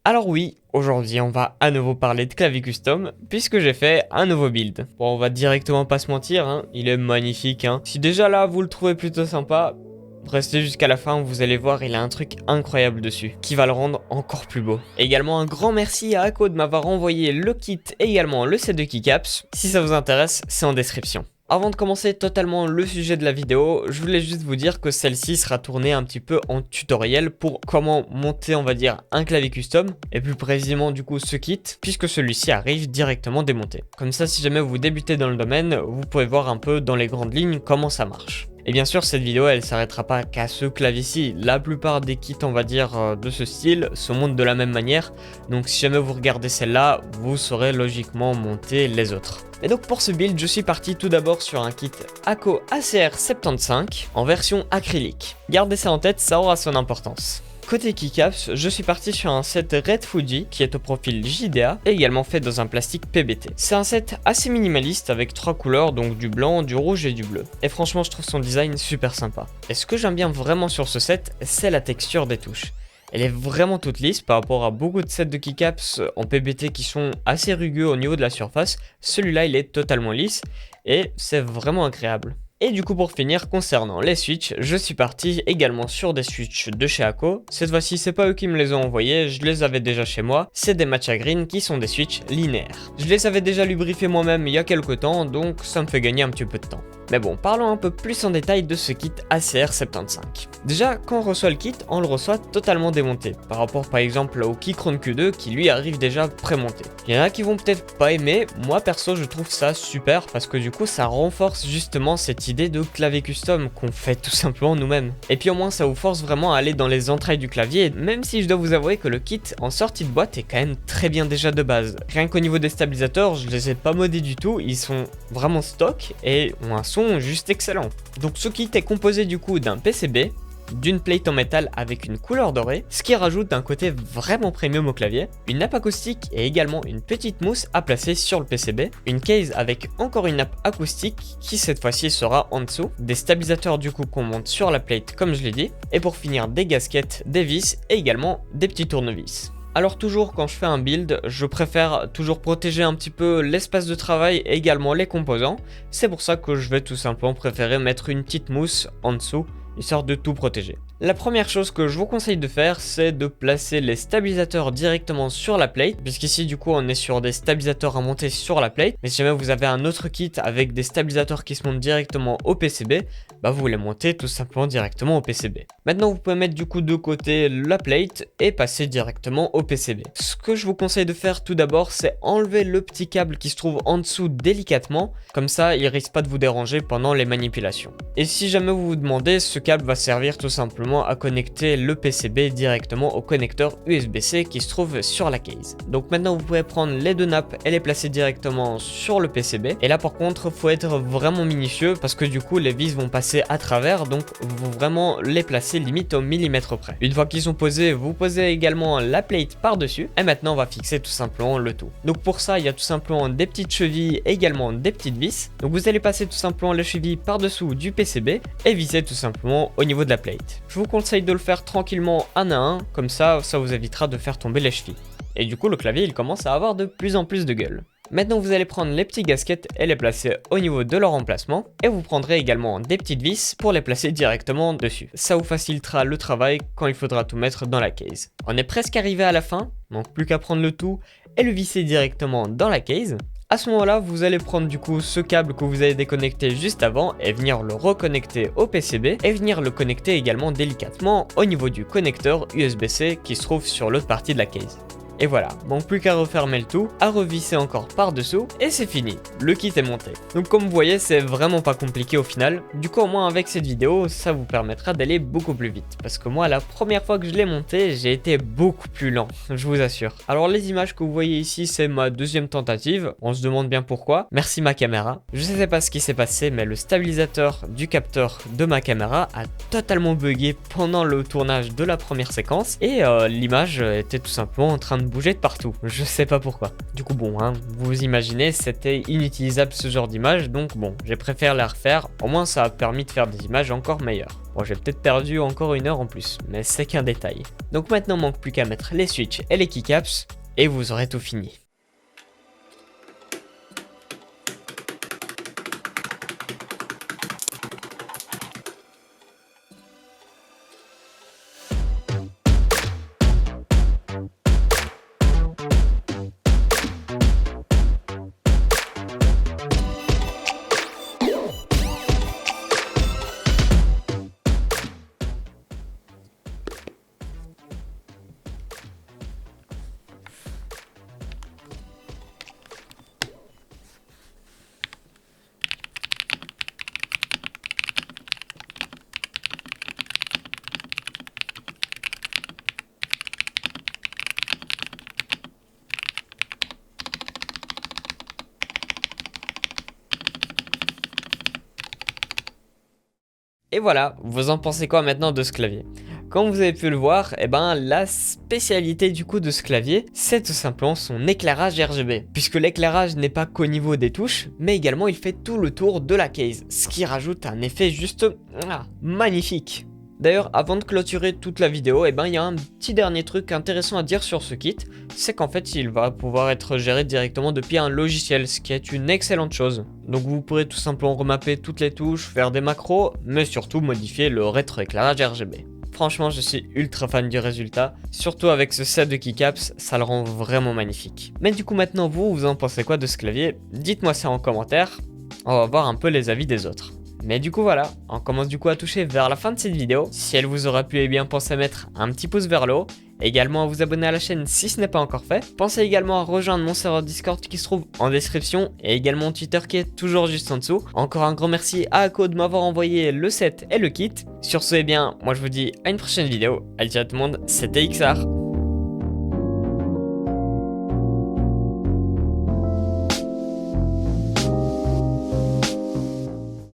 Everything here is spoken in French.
Alors oui, aujourd'hui on va à nouveau parler de clavier custom puisque j'ai fait un nouveau build. Bon, on va directement pas se mentir, hein, il est magnifique. Si déjà là vous le trouvez plutôt sympa, restez jusqu'à la fin, vous allez voir, il a un truc incroyable dessus qui va le rendre encore plus beau. Également un grand merci à Ako de m'avoir envoyé le kit et également le set de keycaps. Si ça vous intéresse, c'est en description. Avant de commencer totalement le sujet de la vidéo, je voulais juste vous dire que celle-ci sera tournée un petit peu en tutoriel pour comment monter, on va dire, un clavier custom, et plus précisément du coup ce kit, puisque celui-ci arrive directement démonté. Comme ça, si jamais vous débutez dans le domaine, vous pouvez voir un peu dans les grandes lignes comment ça marche. Et bien sûr, cette vidéo, elle s'arrêtera pas qu'à ce clavier-ci. La plupart des kits, on va dire, de ce style se montent de la même manière. Donc si jamais vous regardez celle-là, vous saurez logiquement monter les autres. Et donc pour ce build, je suis parti tout d'abord sur un kit Ako ACR75 en version acrylique. Gardez ça en tête, ça aura son importance. Côté keycaps, je suis parti sur un set Red Fuji qui est au profil JDA et également fait dans un plastique PBT. C'est un set assez minimaliste avec 3 couleurs, donc du blanc, du rouge et du bleu. Et franchement, je trouve son design super sympa. Et ce que j'aime bien vraiment sur ce set, c'est la texture des touches. Elle est vraiment toute lisse par rapport à beaucoup de sets de keycaps en PBT qui sont assez rugueux au niveau de la surface. Celui-là, il est totalement lisse et c'est vraiment agréable. Et du coup, pour finir, concernant les switches, je suis parti également sur des switches de chez Ako. Cette fois-ci, c'est pas eux qui me les ont envoyés, je les avais déjà chez moi. C'est des Matcha Green qui sont des switches linéaires. Je les avais déjà lubrifiés moi-même il y a quelques temps, donc ça me fait gagner un petit peu de temps. Mais bon, parlons un peu plus en détail de ce kit ACR75. Déjà, quand on reçoit le kit, on le reçoit totalement démonté, par rapport par exemple au Keychron Q2 qui lui arrive déjà pré-monté. Il y en a qui vont peut-être pas aimer, moi perso je trouve ça super parce que du coup ça renforce justement cette idée de clavier custom qu'on fait tout simplement nous-mêmes. Et puis au moins ça vous force vraiment à aller dans les entrailles du clavier, même si je dois vous avouer que le kit en sortie de boîte est quand même très bien déjà de base. Rien qu'au niveau des stabilisateurs, je les ai pas modés du tout, ils sont vraiment stock et ont un son juste excellent. Donc ce kit est composé du coup d'un PCB, d'une plate en métal avec une couleur dorée, ce qui rajoute un côté vraiment premium au clavier, une nappe acoustique et également une petite mousse à placer sur le PCB, une case avec encore une nappe acoustique qui cette fois-ci sera en dessous, des stabilisateurs du coup qu'on monte sur la plate comme je l'ai dit, et pour finir des gaskettes, des vis et également des petits tournevis. Alors toujours quand je fais un build, je préfère toujours protéger un petit peu l'espace de travail et également les composants. C'est pour ça que je vais tout simplement préférer mettre une petite mousse en dessous, histoire de tout protéger. La première chose que je vous conseille de faire, c'est de placer les stabilisateurs directement sur la plate, puisqu'ici du coup on est sur des stabilisateurs à monter sur la plate, mais si jamais vous avez un autre kit avec des stabilisateurs qui se montent directement au PCB, bah vous les montez tout simplement directement au PCB. Maintenant vous pouvez mettre du coup de côté la plate et passer directement au PCB. Ce que je vous conseille de faire tout d'abord, c'est enlever le petit câble qui se trouve en dessous délicatement, comme ça il risque pas de vous déranger pendant les manipulations. Et si jamais vous vous demandez, ce câble va servir tout simplement à connecter le PCB directement au connecteur USB-C qui se trouve sur la case. Donc maintenant vous pouvez prendre les deux nappes et les placer directement sur le PCB. Et là par contre faut être vraiment minutieux parce que du coup les vis vont passer à travers, donc vous vraiment les placer limite au millimètre près. Une fois qu'ils sont posés, vous posez également la plate par dessus et maintenant on va fixer tout simplement le tout. Donc pour ça il y a tout simplement des petites chevilles et également des petites vis. Donc vous allez passer tout simplement les chevilles par dessous du PCB et visser tout simplement au niveau de la plate. Je vous conseille de le faire tranquillement un à un, comme ça vous évitera de faire tomber les chevilles. Et du coup le clavier il commence à avoir de plus en plus de gueule. Maintenant vous allez prendre les petits gaskettes et les placer au niveau de leur emplacement, et vous prendrez également des petites vis pour les placer directement dessus. Ça vous facilitera le travail quand il faudra tout mettre dans la case. On est presque arrivé à la fin, donc plus qu'à prendre le tout et le visser directement dans la case. À ce moment-là, vous allez prendre du coup ce câble que vous avez déconnecté juste avant et venir le reconnecter au PCB et venir le connecter également délicatement au niveau du connecteur USB-C qui se trouve sur l'autre partie de la case. Et voilà, manque plus qu'à refermer le tout, à revisser encore par dessous et c'est fini, le kit est monté. Donc comme vous voyez, c'est vraiment pas compliqué au final. Du coup au moins avec cette vidéo, ça vous permettra d'aller beaucoup plus vite. Parce que moi la première fois que je l'ai monté, j'ai été beaucoup plus lent, je vous assure. Alors les images que vous voyez ici, c'est ma deuxième tentative, on se demande bien pourquoi. Merci ma caméra. Je sais pas ce qui s'est passé, mais le stabilisateur du capteur de ma caméra a totalement bugué pendant le tournage de la première séquence. Et l'image était tout simplement en train de bouger de partout, je sais pas pourquoi. Du coup bon, vous imaginez, c'était inutilisable ce genre d'image, donc bon, j'ai préféré la refaire, au moins ça a permis de faire des images encore meilleures. Bon, j'ai peut-être perdu encore 1 heure en plus, mais c'est qu'un détail. Donc maintenant manque plus qu'à mettre les switches et les keycaps et vous aurez tout fini. Et voilà, vous en pensez quoi maintenant de ce clavier? Comme vous avez pu le voir, la spécialité du coup de ce clavier, c'est tout simplement son éclairage RGB. Puisque l'éclairage n'est pas qu'au niveau des touches, mais également il fait tout le tour de la case, ce qui rajoute un effet juste magnifique. D'ailleurs, avant de clôturer toute la vidéo, il y a un petit dernier truc intéressant à dire sur ce kit, c'est qu'en fait il va pouvoir être géré directement depuis un logiciel, ce qui est une excellente chose. Donc vous pourrez tout simplement remapper toutes les touches, faire des macros, mais surtout modifier le rétroéclairage RGB. Franchement, je suis ultra fan du résultat, surtout avec ce set de keycaps, ça le rend vraiment magnifique. Mais du coup maintenant vous en pensez quoi de ce clavier? Dites-moi ça en commentaire, on va voir un peu les avis des autres. Mais du coup voilà, on commence du coup à toucher vers la fin de cette vidéo. Si elle vous aura plu, pensez à mettre un petit pouce vers le haut. Également à vous abonner à la chaîne si ce n'est pas encore fait. Pensez également à rejoindre mon serveur Discord qui se trouve en description. Et également mon Twitter qui est toujours juste en dessous. Encore un grand merci à Ako de m'avoir envoyé le set et le kit. Sur ce, moi je vous dis à une prochaine vidéo. Allez ciao tout le monde, c'était XR.